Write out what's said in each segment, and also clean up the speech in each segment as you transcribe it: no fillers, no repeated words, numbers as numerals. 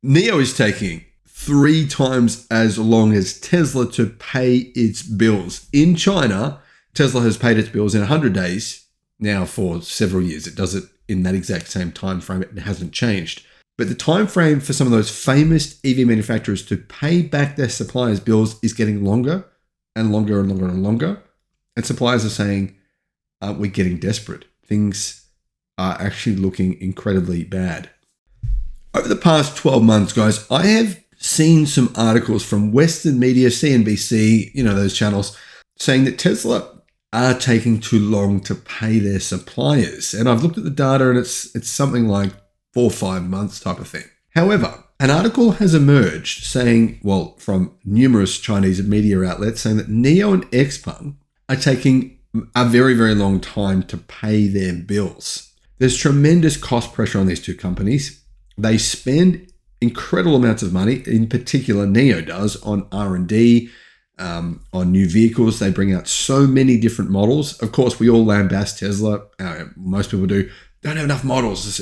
NIO is taking 3 times as long as Tesla to pay its bills. In China, Tesla has paid its bills in 100 days now for several years. It does it in that exact same time frame. It hasn't changed. But the time frame for some of those famous EV manufacturers to pay back their suppliers' bills is getting longer and longer and longer and longer. And suppliers are saying, we're getting desperate. Things are actually looking incredibly bad. Over the past 12 months, guys, I have seen some articles from Western media, CNBC, those channels, saying that Tesla are taking too long to pay their suppliers. And I've looked at the data and it's something like 4 or 5 months type of thing. However, an article has emerged saying, from numerous Chinese media outlets, saying that NIO and Xpeng are taking a very, very long time to pay their bills. There's tremendous cost pressure on these two companies. They spend incredible amounts of money, in particular NIO does, on R&D, on new vehicles. They bring out so many different models. Of course, we all lambast Tesla. Most people don't have enough models.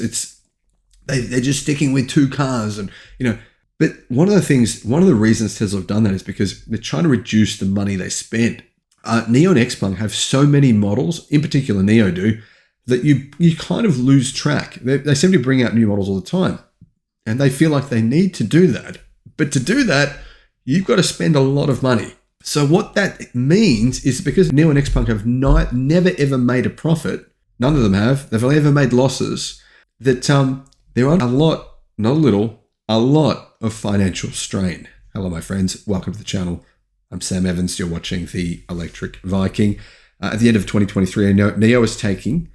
They're just sticking with 2 cars, and But one of the reasons Tesla have done that is because they're trying to reduce the money they spend. NIO and Xpeng have so many models, in particular NIO do, that you kind of lose track. They seem to bring out new models all the time, and they feel like they need to do that. But to do that, you've got to spend a lot of money. So what that means is because NIO and Xpeng have never ever made a profit, none of them have, they've only ever made losses, that there are a lot of financial strain. Hello, my friends. Welcome to the channel. I'm Sam Evans. You're watching the Electric Viking. At the end of 2023, NIO is taking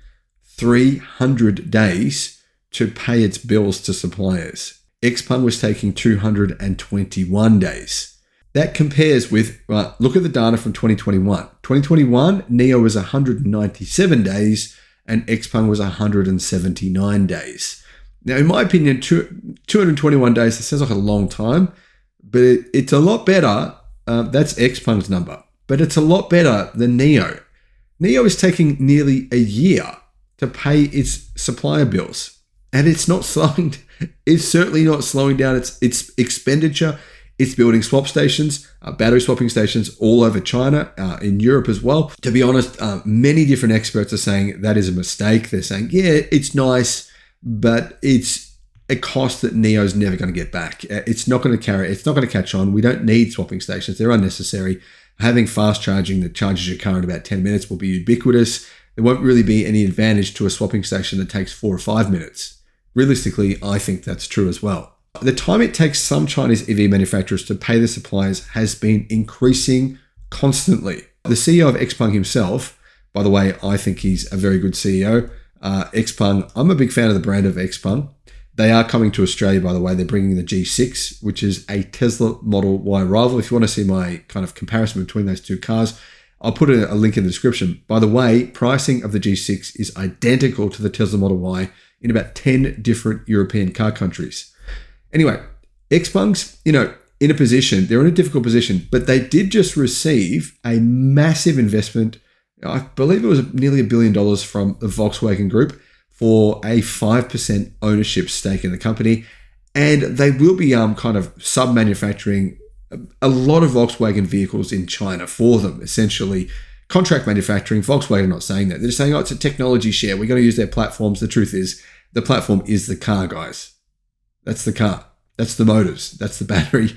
300 days to pay its bills to suppliers. Xpeng was taking 221 days. That compares with, look at the data from 2021. 2021, NIO was 197 days and Xpeng was 179 days. Now, in my opinion, 221 days, that sounds like a long time, but it's a lot better. That's Xpeng's number, but it's a lot better than NIO. NIO is taking nearly a year to pay its supplier bills, and it's certainly not slowing down its expenditure. It's building swap stations, battery swapping stations all over China, in Europe as well. To be honest, many different experts are saying that is a mistake. They're saying, yeah, it's nice, but it's a cost that NIO's never going to get back. It's not going to catch on. We don't need swapping stations. They're unnecessary. Having fast charging that charges your car in about 10 minutes will be ubiquitous. There won't really be any advantage to a swapping station that takes 4 or 5 minutes. Realistically, I think that's true as well. The time it takes some Chinese EV manufacturers to pay their suppliers has been increasing constantly. The CEO of Xpeng himself, by the way, I think he's a very good CEO. Xpeng, I'm a big fan of the brand of Xpeng. They are coming to Australia, by the way. They're bringing the G6, which is a Tesla Model Y rival. If you want to see my kind of comparison between those two cars, I'll put a link in the description. By the way, pricing of the G6 is identical to the Tesla Model Y in about 10 different European car countries. Anyway, Xpeng's, in a position, they're in a difficult position, but they did just receive a massive investment. I believe it was nearly $1 billion from the Volkswagen Group for a 5% ownership stake in the company. And they will be kind of sub-manufacturing a lot of Volkswagen vehicles in China for them, essentially contract manufacturing. Volkswagen are not saying that. They're just saying, it's a technology share. We're going to use their platforms. The truth is, the platform is the car, guys. That's the car. That's the motors. That's the battery.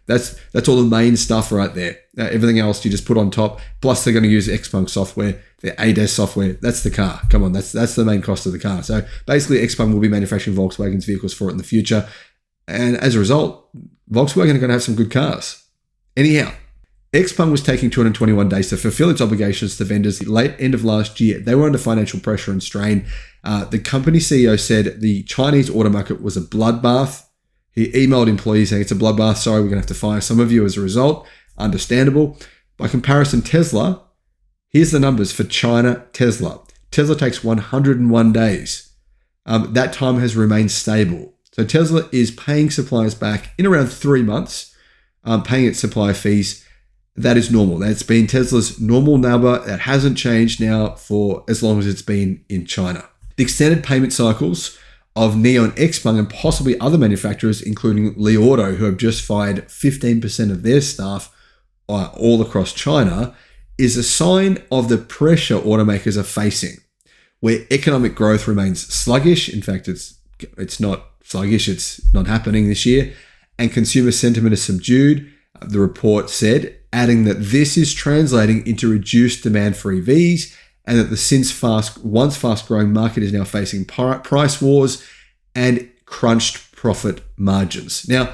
That's all the main stuff right there. Everything else you just put on top. Plus, they're going to use Xpeng software, their ADAS software. That's the car. Come on, that's the main cost of the car. So basically, Xpeng will be manufacturing Volkswagen's vehicles for it in the future. And as a result, Volkswagen are going to have some good cars. Anyhow, Xpeng was taking 221 days to fulfill its obligations to vendors at the late end of last year. They were under financial pressure and strain. The company CEO said the Chinese auto market was a bloodbath. He emailed employees saying, it's a bloodbath. Sorry, we're going to have to fire some of you as a result. Understandable. By comparison, Tesla, here's the numbers for China Tesla. Tesla takes 101 days. That time has remained stable. So Tesla is paying suppliers back in around 3 months, paying its supplier fees. That is normal. That's been Tesla's normal number. That hasn't changed now for as long as it's been in China. The extended payment cycles of NIO and Xpeng and possibly other manufacturers, including Li Auto, who have just fired 15% of their staff all across China, is a sign of the pressure automakers are facing, where economic growth remains sluggish. In fact, it's not sluggish, it's not happening this year, and consumer sentiment is subdued, the report said, adding that this is translating into reduced demand for EVs and that the once fast-growing market is now facing price wars and crunched profit margins. Now,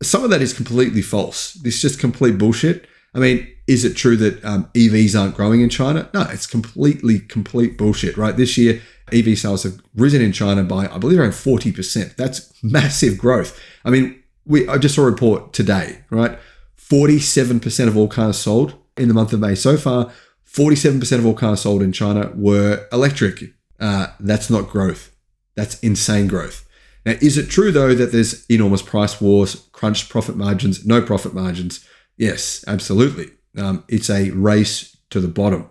some of that is completely false. This is just complete bullshit. I mean, is it true that EVs aren't growing in China? No, it's complete bullshit, right? This year, EV sales have risen in China by, I believe, around 40%. That's massive growth. I mean, I just saw a report today, right? 47% of all cars sold in the month of May so far, 47% of all cars sold in China were electric. That's not growth. That's insane growth. Now, is it true, though, that there's enormous price wars, crunched profit margins, no profit margins? Yes, absolutely. It's a race to the bottom.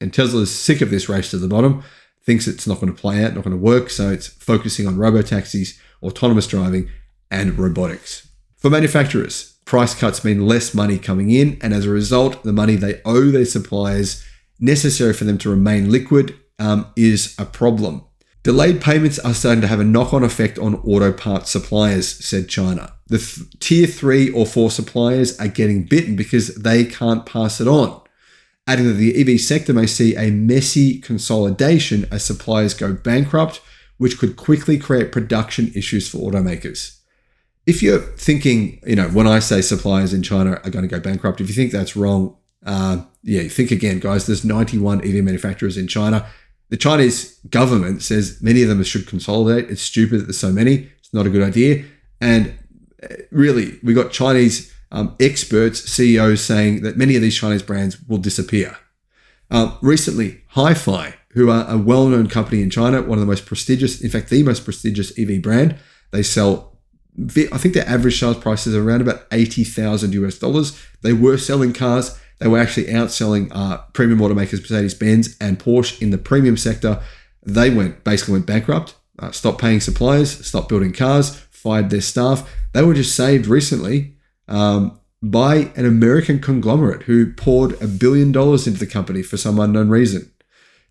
And Tesla's sick of this race to the bottom, thinks it's not going to play out, not going to work, so it's focusing on robotaxis, autonomous driving, and robotics. For manufacturers, price cuts mean less money coming in, and as a result, the money they owe their suppliers necessary for them to remain liquid is a problem. Delayed payments are starting to have a knock-on effect on auto parts suppliers, said China. The tier 3 or 4 suppliers are getting bitten because they can't pass it on, adding that the EV sector may see a messy consolidation as suppliers go bankrupt, which could quickly create production issues for automakers. If you're thinking, when I say suppliers in China are going to go bankrupt, if you think that's wrong, think again, guys. There's 91 EV manufacturers in China. The Chinese government says many of them should consolidate. It's stupid that there's so many. It's not a good idea. And really, we got Chinese experts, CEOs saying that many of these Chinese brands will disappear. Recently, Hi-Fi, who are a well-known company in China, one of the most prestigious, in fact, the most prestigious EV brand, they sell, I think their average sales price is around about $80,000. They were selling cars. They were actually outselling premium automakers, Mercedes-Benz and Porsche in the premium sector. They basically went bankrupt, stopped paying suppliers, stopped building cars, fired their staff. They were just saved recently by an American conglomerate who poured $1 billion into the company for some unknown reason.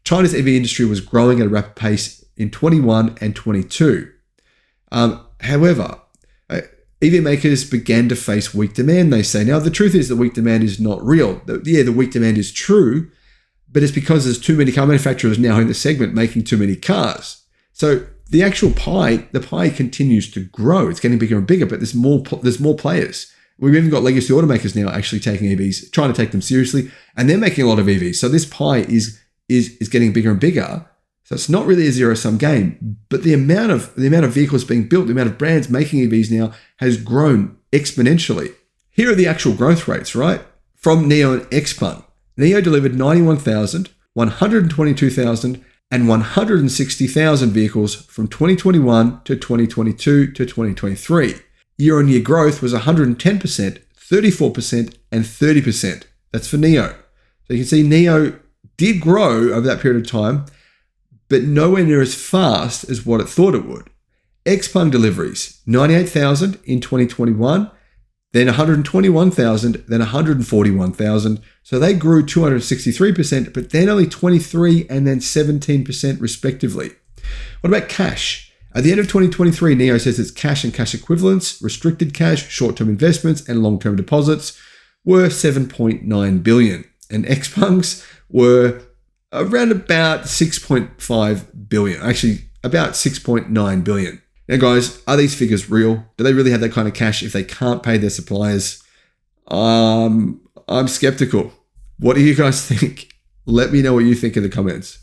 China's EV industry was growing at a rapid pace in 21 and 22. However, EV makers began to face weak demand, they say. Now, the truth is that weak demand is not real. The weak demand is true, but it's because there's too many car manufacturers now in the segment making too many cars. So the actual pie, the pie continues to grow. It's getting bigger and bigger, but there's more players. We've even got legacy automakers now actually taking EVs, trying to take them seriously, and they're making a lot of EVs. So this pie is getting bigger and bigger. So it's not really a zero-sum game, but the amount of vehicles being built, the amount of brands making EVs now has grown exponentially. Here are the actual growth rates, right? From NIO and Xpeng. NIO delivered 91,000, 122,000, and 160,000 vehicles from 2021 to 2022 to 2023. Year-on-year growth was 110%, 34%, and 30%. That's for NIO. So you can see NIO did grow over that period of time, but nowhere near as fast as what it thought it would. Xpeng deliveries, 98,000 in 2021, then 121,000, then 141,000. So they grew 263%, but then only 23% and then 17% respectively. What about cash? At the end of 2023, NIO says its cash and cash equivalents, restricted cash, short-term investments, and long-term deposits were 7.9 billion. And Xpeng's were around about 6.5 billion, actually about 6.9 billion. Now, guys, are these figures real? Do they really have that kind of cash if they can't pay their suppliers? I'm skeptical. What do you guys think? Let me know what you think in the comments.